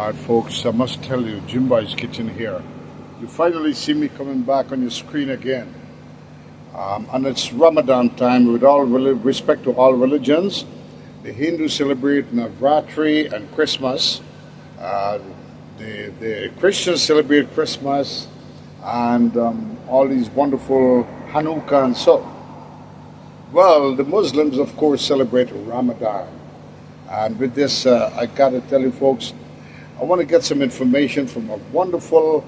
Alright folks, I must tell you, Jimbo's Kitchen here. You finally see me coming back on your screen again. And it's Ramadan time. With all respect to all religions, the Hindus celebrate Navratri and Christmas. The Christians celebrate Christmas and all these wonderful Hanukkah and so. Well, the Muslims of course celebrate Ramadan. And with this, I gotta tell you folks, I want to get some information from a wonderful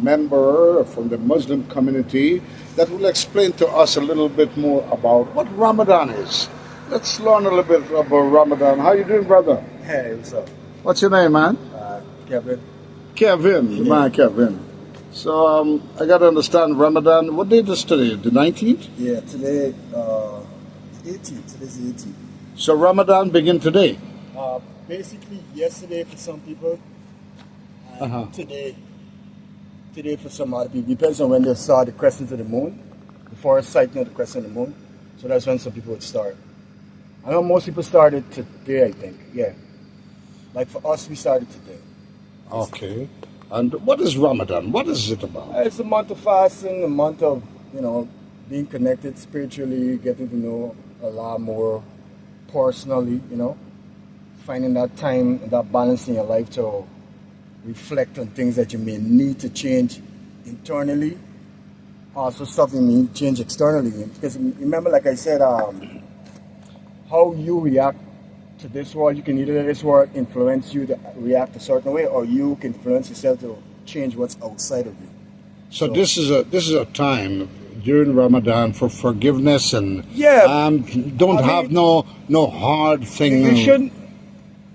member from the Muslim community that will explain to us a little bit more about what Ramadan is. Let's learn a little bit about Ramadan. How you doing, brother? Hey, what's up? What's your name, man? Kevin. Kevin, Yeah. man, Kevin. So I got to understand Ramadan. What date is today? The 19th? Yeah, today, 18th. Today's the 18th. So Ramadan begin today? Basically, yesterday for some people, and today for some other people. Depends on when they saw the crescent of the moon, the forest sighting of the crescent of the moon. So that's when some people would start. I know most people started today, I think. Yeah. Like for us, we started today. Okay. And what is Ramadan? What is it about? It's a month of fasting, a month of, being connected spiritually, getting to know Allah more personally, finding that time and that balance in your life to reflect on things that you may need to change internally, also stuff you may change externally. Because remember, like I said, how you react to this world, you can either let this world influence you to react a certain way, or you can influence yourself to change what's outside of you. So this is a time during Ramadan for forgiveness and have no hard thing. You shouldn't.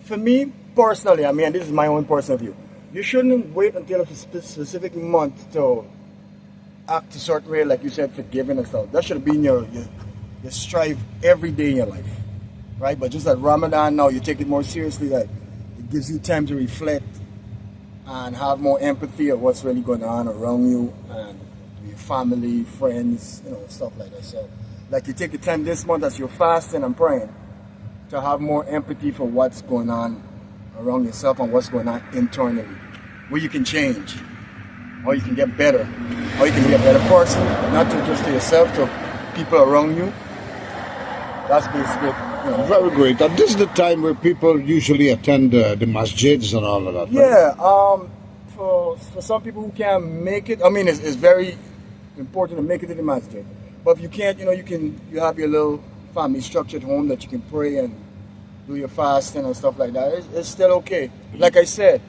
For me personally, this is my own personal view. You shouldn't wait until a specific month to act a certain way, like you said, forgiving and stuff. That should be in your strive every day in your life, right? But just like Ramadan now, you take it more seriously. That it gives you time to reflect and have more empathy of what's really going on around you and your family, friends, stuff like that. So, like you take the time this month as you're fasting and praying to have more empathy for what's going on around yourself and what's going on internally, where you can change, or you can get better, or you can be a better person, not just to yourself, to people around you. That's basically it. Very great. And this is the time where people usually attend the masjids and all of that. Yeah. Right? For some people who can't make it, it's very important to make it to the masjid. But if you can't, you have your little family structured home that you can pray and do your fasting and stuff like that. It's still okay. Like I said,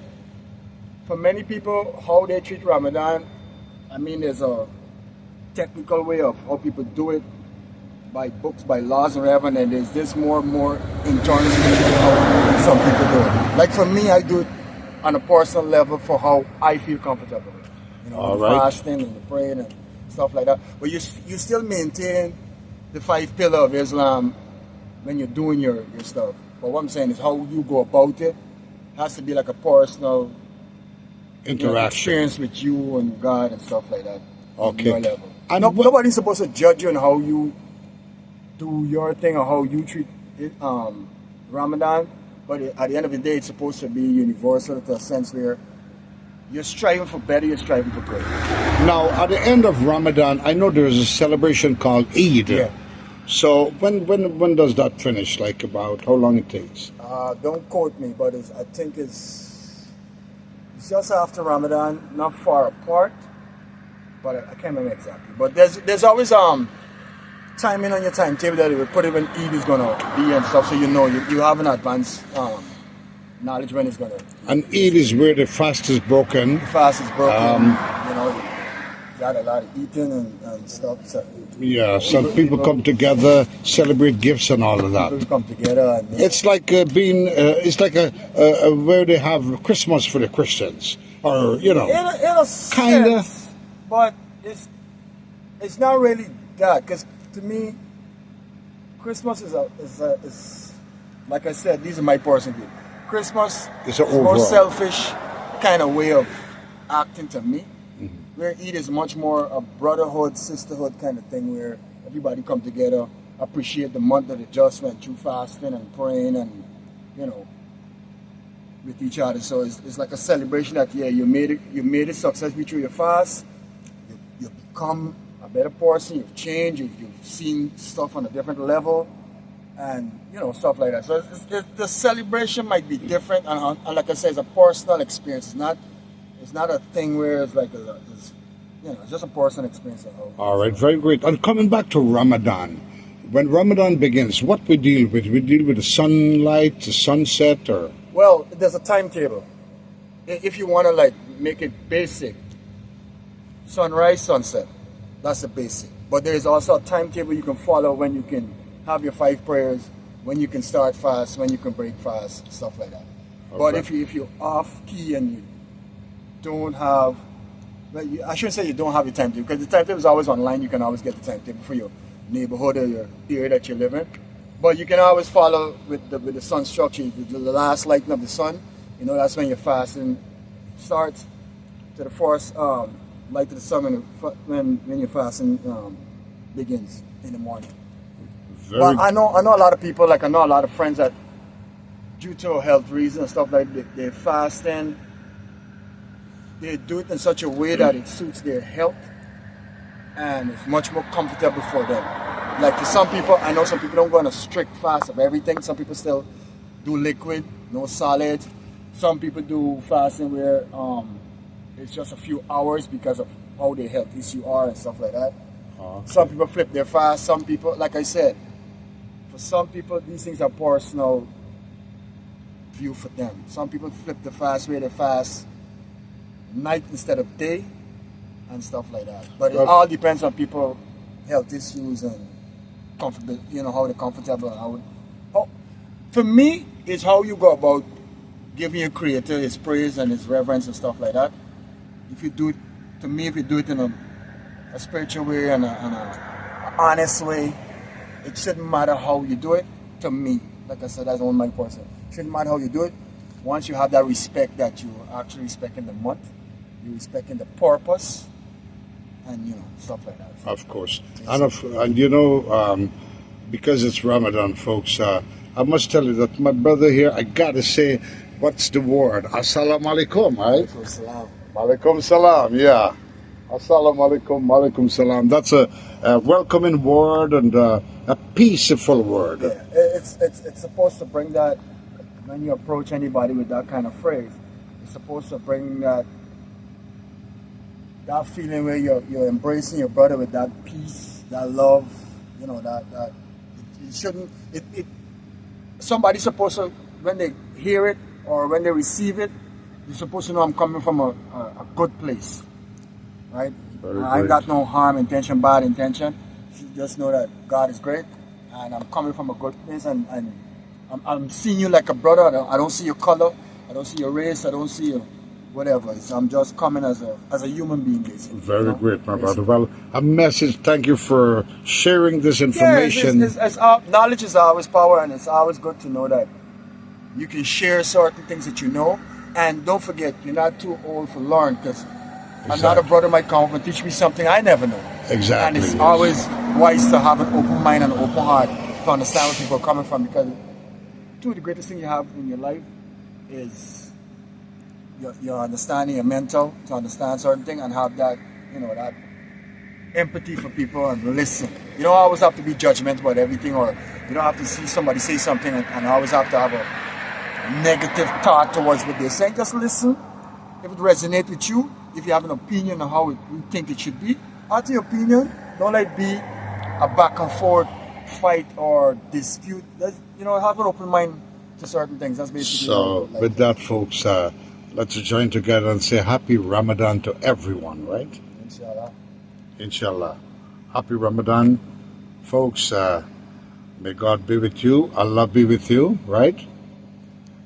for many people, how they treat Ramadan, there's a technical way of how people do it by books, by laws and whatever, and then there's this more internal spiritual how some people do it. Like for me, I do it on a personal level for how I feel comfortable with it. All the right. fasting and the praying and stuff like that. But you still maintain the 5 pillars of Islam when you're doing your stuff. But what I'm saying is how you go about it has to be like a personal interaction experience with you and God and stuff like that. Okay. Your level. And nobody's supposed to judge you on how you do your thing or how you treat it, Ramadan. But at the end of the day, it's supposed to be universal to a sense where you're striving for better, you're striving for good. Now, at the end of Ramadan, I know there's a celebration called Eid. Yeah. So when does that finish? Like about how long it takes? Don't quote me, but I think it's just after Ramadan, not far apart. But I can't remember exactly. But there's always timing on your timetable that it will put it when Eid is gonna be and stuff, so you have an advanced knowledge when it's gonna. And Eid is where the fast is broken. The fast is broken. You got a lot of eating and stuff. So Yeah, some people come together, celebrate gifts and all of that. people come together and It's like it's like a where they have Christmas for the Christians, or in a Kinda. sense, but it's not really that, because to me, Christmas is like I said, these are my personal view. Christmas It's is a more overall. selfish kind of way of acting to me. Where Eid is much more a brotherhood, sisterhood kind of thing, where everybody come together, appreciate the month that it just went through fasting and praying and, with each other. So it's like a celebration that, yeah, you made it successfully through your fast. You become a better person. You've changed. You've seen stuff on a different level, and stuff like that. So the celebration might be different, and like I said, it's a personal experience. It's not a thing where it's like it's just a personal experience. All right, very great. And coming back to Ramadan, when Ramadan begins, what we deal with? We deal with the sunlight, the sunset, or? Well, there's a timetable. If you want to like make it basic, sunrise, sunset, that's the basic. But there is also a timetable you can follow when you can have your 5 prayers, when you can start fast, when you can break fast, stuff like that. Okay. But if you're off key and you don't have, well, I shouldn't say you don't have your timetable, because the timetable is always online. You can always get the timetable for your neighborhood or your area that you live in. But you can always follow with the sun structure, the last lighting of the sun. That's when your fasting starts, to the first light of the sun when your fasting begins in the morning. But I know a lot of people, like I know a lot of friends that, due to health reasons and stuff like that, they're fasting. They do it in such a way that it suits their health and it's much more comfortable for them. Like to some people, I know some people don't go on a strict fast of everything. Some people still do liquid, no solid. Some people do fasting where it's just a few hours because of how their health issue are and stuff like that. Okay. Some people flip their fast. Some people, like I said, for some people, these things are personal view for them. Some people flip the fast where they fast night instead of day and stuff like that. But it all depends on people's health issues and comfortable, how they're comfortable and for me, it's how you go about giving your creator his praise and his reverence and stuff like that. If you do it, to me, if you do it in a spiritual way and a honest way, it shouldn't matter how you do it. To me, like I said, that's one my person. It shouldn't matter how you do it. Once you have that respect, that you're actually respecting the month, you're respecting the purpose, and stuff like that. Of course, and because it's Ramadan, folks, I must tell you that my brother here, I gotta say, what's the word? Assalamu alaikum, right? Alaikum salam. Alaikum salam, yeah. Assalamu alaikum, alaikum salam. That's a welcoming word and a peaceful word. Yeah, it's supposed to bring that, when you approach anybody with that kind of phrase, it's supposed to bring that feeling where you're embracing your brother with that peace, that love, that it shouldn't, somebody's supposed to, when they hear it or when they receive it, you're supposed to know I'm coming from a good place, right? I ain't got no harm intention, bad intention. You just know that God is great and I'm coming from a good place, and I'm seeing you like a brother. I don't see your color, I don't see your race, I don't see your whatever. I'm just coming as a human being, basically. Very great, my brother. Well, a message. Thank you for sharing this information. Yeah, knowledge is always power, and it's always good to know that you can share certain things that you know. And don't forget, you're not too old to learn, because another brother might come up and teach me something I never know. Exactly. And it's always wise to have an open mind and an open heart to understand where people are coming from, because two of the greatest things you have in your life is your understanding, your mental, to understand certain things and have that, that empathy for people and listen. You don't always have to be judgmental about everything, or you don't have to see somebody say something and always have to have a negative thought towards what they're saying. Just listen. If it resonates with you, if you have an opinion on how you think it should be, add your opinion. Don't let it be a back and forth fight or dispute. Have an open mind to certain things. That's basically with that, folks, let's join together and say Happy Ramadan to everyone, right? Inshallah. Inshallah. Happy Ramadan, folks. May God be with you. Allah be with you, right?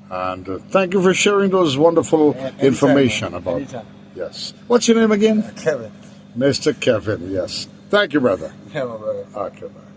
And thank you for sharing those wonderful information about. Anytime. Yes. What's your name again? Kevin. Mr. Kevin. Yes. Thank you, brother. Yeah, my brother. Okay, bye.